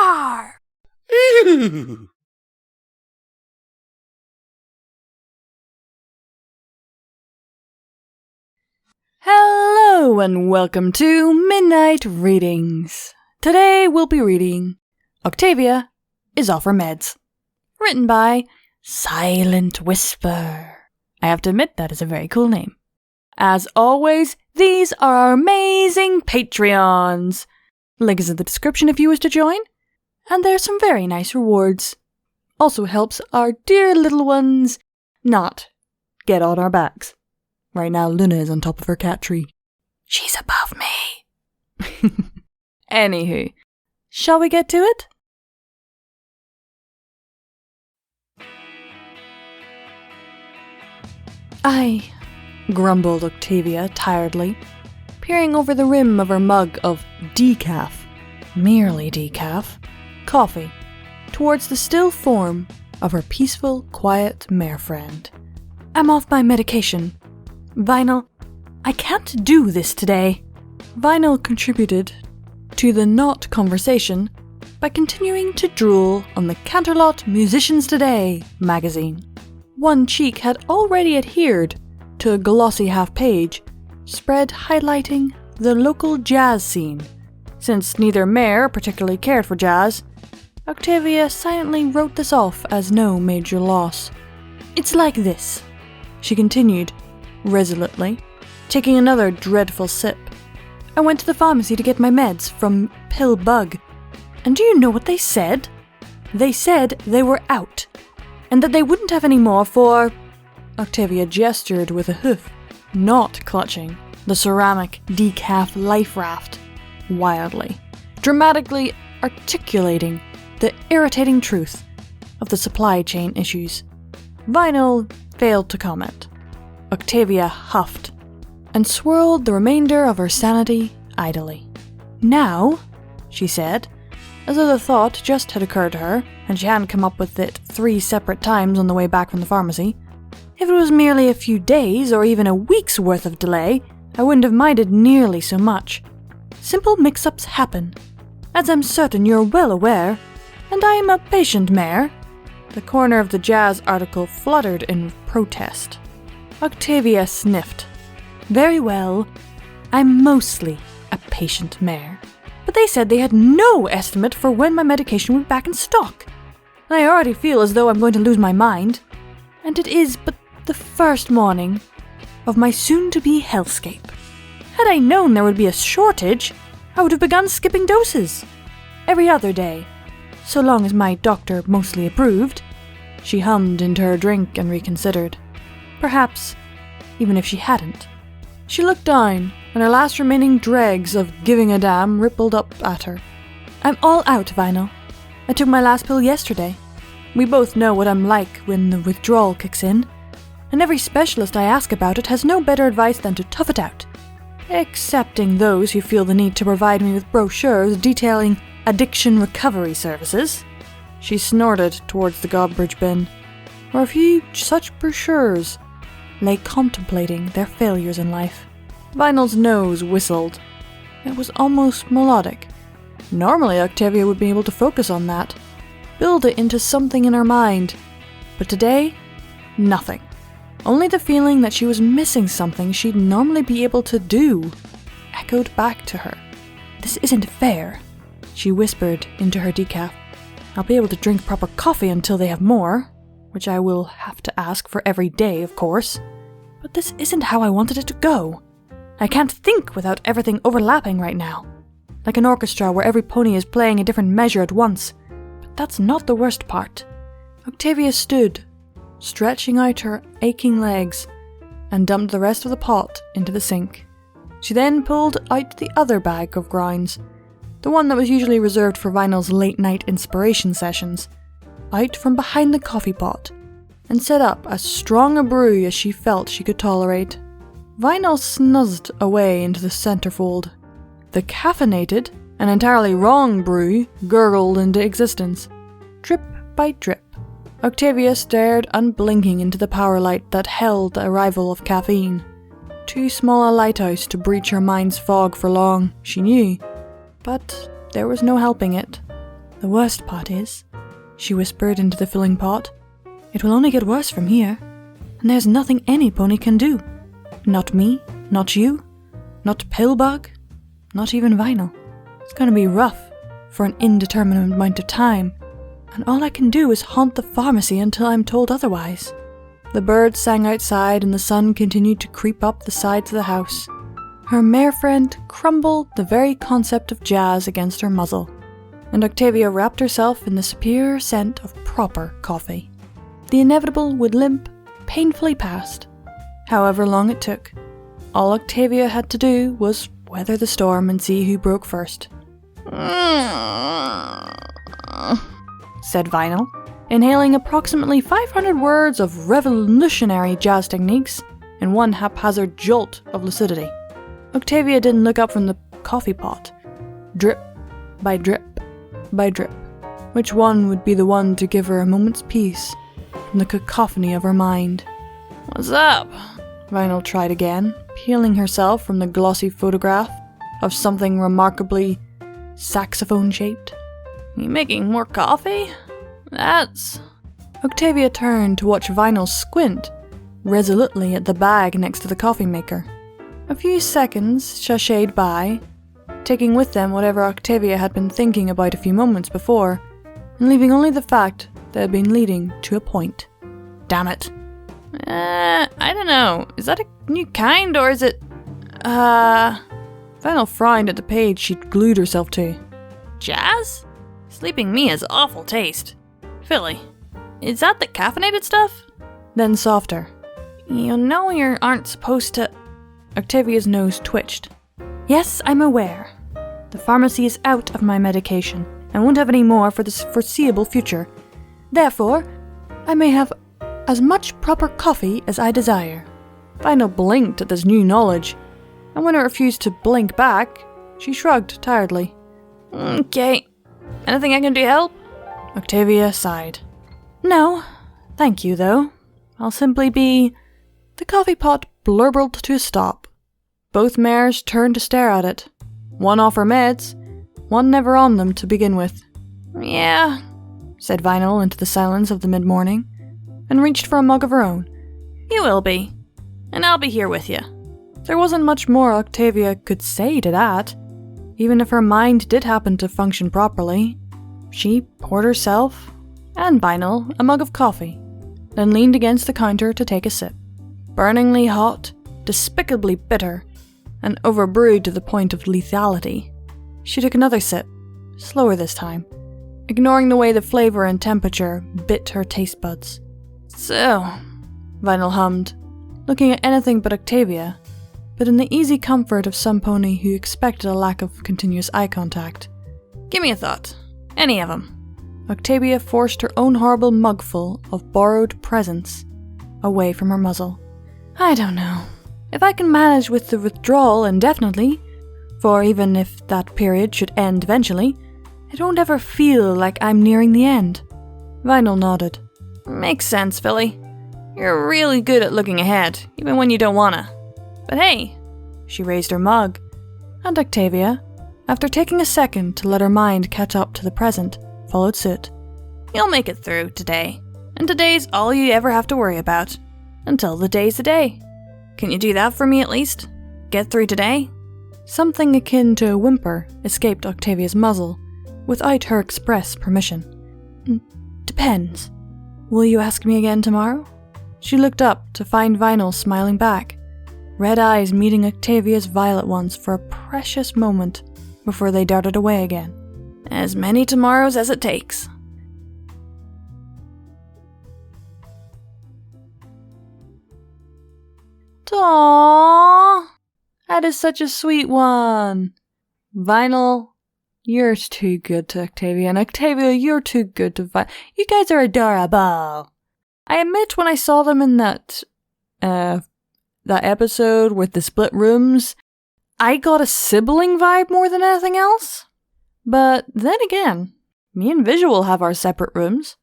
Rawr! Ew. Hello and welcome to Midnight Readings. Today we'll be reading Octavia is Off Her Meds, written by Silent Whisper. I have to admit that is a very cool name. As always, these are our amazing Patreons. Link is in the description if you wish to join, and there's some very nice rewards. Also helps our dear little ones not get on our backs. Right now, Luna is on top of her cat tree. She's above me. Anywho, shall we get to it? "Aye," grumbled Octavia tiredly, peering over the rim of her mug of decaf, merely decaf, coffee, towards the still form of her peaceful, quiet mare friend. "I'm off my medication. Vinyl, I can't do this today." Vinyl contributed to the not conversation by continuing to drool on the Canterlot Musicians Today magazine. One cheek had already adhered to a glossy half-page spread highlighting the local jazz scene. Since neither mare particularly cared for jazz, Octavia silently wrote this off as no major loss. "It's like this," she continued, resolutely, taking another dreadful sip. "I went to the pharmacy to get my meds from Pill Bug, and do you know what they said? They said they were out, and that they wouldn't have any more for—" Octavia gestured with a hoof, not clutching the ceramic decaf life raft wildly, dramatically articulating the irritating truth of the supply chain issues. Vinyl failed to comment. Octavia huffed and swirled the remainder of her sanity idly. "Now," she said, as though the thought just had occurred to her, and she hadn't come up with it 3 separate times on the way back from the pharmacy. "If it was merely a few days or even a week's worth of delay, I wouldn't have minded nearly so much. Simple mix-ups happen, as I'm certain you're well aware, and I am a patient mare." The corner of the jazz article fluttered in protest. Octavia sniffed. "Very well, I'm mostly a patient mare. But they said they had no estimate for when my medication would be back in stock. And I already feel as though I'm going to lose my mind. And it is but the first morning of my soon-to-be hellscape. Had I known there would be a shortage, I would have begun skipping doses. Every other day, so long as my doctor mostly approved." She hummed into her drink and reconsidered. Perhaps, even if she hadn't. She looked down, and her last remaining dregs of giving a damn rippled up at her. "I'm all out, Vinyl. I took my last pill yesterday. We both know what I'm like when the withdrawal kicks in, and every specialist I ask about it has no better advice than to tough it out, excepting those who feel the need to provide me with brochures detailing addiction recovery services." She snorted towards the Gobbridge bin, where a few such brochures lay contemplating their failures in life. Vinyl's nose whistled. It was almost melodic. Normally Octavia would be able to focus on that, build it into something in her mind, but today, nothing. Only the feeling that she was missing something she'd normally be able to do echoed back to her. "This isn't fair," she whispered into her decaf. "I'll be able to drink proper coffee until they have more, which I will have to ask for every day, of course. But this isn't how I wanted it to go. I can't think without everything overlapping right now, like an orchestra where every pony is playing a different measure at once. But that's not the worst part." Octavia stood, stretching out her aching legs, and dumped the rest of the pot into the sink. She then pulled out the other bag of grinds, the one that was usually reserved for Vinyl's late-night inspiration sessions, out from behind the coffee pot, and set up as strong a brew as she felt she could tolerate. Vinyl snuzzed away into the centerfold. The caffeinated and entirely wrong brew gurgled into existence, drip by drip. Octavia stared unblinking into the power light that held the arrival of caffeine. Too small a lighthouse to breach her mind's fog for long, she knew, but there was no helping it. The worst part is, she whispered into the filling pot, it will only get worse from here, and there's nothing any pony can do. Not me, not you, not Pillbug, not even Vinyl. It's gonna be rough for an indeterminate amount of time, and all I can do is haunt the pharmacy until I'm told otherwise. The birds sang outside and the sun continued to creep up the sides of the house. Her mare friend crumbled the very concept of jazz against her muzzle, and Octavia wrapped herself in the superior scent of proper coffee. The inevitable would limp painfully past, however long it took. All Octavia had to do was weather the storm and see who broke first. Said Vinyl, inhaling approximately 500 words of revolutionary jazz techniques in one haphazard jolt of lucidity. Octavia didn't look up from the coffee pot. Drip by drip by drip. Which one would be the one to give her a moment's peace from the cacophony of her mind? What's up? Vinyl tried again, peeling herself from the glossy photograph of something remarkably saxophone-shaped. You making more coffee? That's... Octavia turned to watch Vinyl squint resolutely at the bag next to the coffee maker. A few seconds sashayed by, taking with them whatever Octavia had been thinking about a few moments before, and leaving only the fact that had been leading to a point. Damn it. I don't know. Is that a new kind, or is it... Vinyl frowned at the page she'd glued herself to. Jazz? Sleeping me has awful taste. Philly, is that the caffeinated stuff? Then softer. You know you aren't supposed to... Octavia's nose twitched. Yes, I'm aware. The pharmacy is out of my medication, and won't have any more for the foreseeable future. Therefore, I may have as much proper coffee as I desire. Vinyl blinked at this new knowledge, and when it refused to blink back, she shrugged tiredly. Okay. Anything I can do to help? Octavia sighed. No, thank you though. I'll simply be... The coffee pot blurbled to a stop. Both mares turned to stare at it. One off her meds, one never on them to begin with. Yeah, said Vinyl into the silence of the mid-morning, and reached for a mug of her own. You will be, and I'll be here with you. There wasn't much more Octavia could say to that. Even if her mind did happen to function properly, she poured herself, and Vinyl, a mug of coffee, then leaned against the counter to take a sip. Burningly hot, despicably bitter, and overbrewed to the point of lethality. She took another sip, slower this time, ignoring the way the flavor and temperature bit her taste buds. So, Vinyl hummed, looking at anything but Octavia, but in the easy comfort of some pony who expected a lack of continuous eye contact. Give me a thought. Any of them. Octavia forced her own horrible mugful of borrowed presents away from her muzzle. I don't know. If I can manage with the withdrawal indefinitely, for even if that period should end eventually, I don't ever feel like I'm nearing the end. Vinyl nodded. Makes sense, Philly. You're really good at looking ahead, even when you don't wanna. But hey, she raised her mug, and Octavia, after taking a second to let her mind catch up to the present, followed suit. You'll make it through today, and today's all you ever have to worry about, until the day's the day. Can you do that for me at least? Get through today? Something akin to a whimper escaped Octavia's muzzle, without her express permission. Depends. Will you ask me again tomorrow? She looked up to find Vinyl smiling back, red eyes meeting Octavia's violet ones for a precious moment before they darted away again. As many tomorrows as it takes. Aww, that is such a sweet one. Vinyl, you're too good to Octavia, and Octavia, you're too good to Vinyl. You guys are adorable. I admit when I saw them in that episode with the split rooms, I got a sibling vibe more than anything else. But then again, me and Visual have our separate rooms,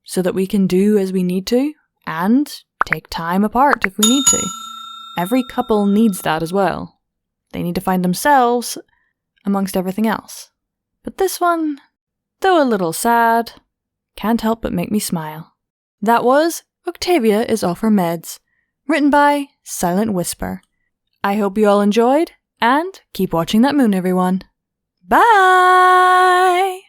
so that we can do as we need to, and take time apart if we need to. Every couple needs that as well. They need to find themselves amongst everything else. But this one, though a little sad, can't help but make me smile. That was Octavia is Off Her Meds, written by Silent Whisper. I hope you all enjoyed, and keep watching that moon, everyone. Bye!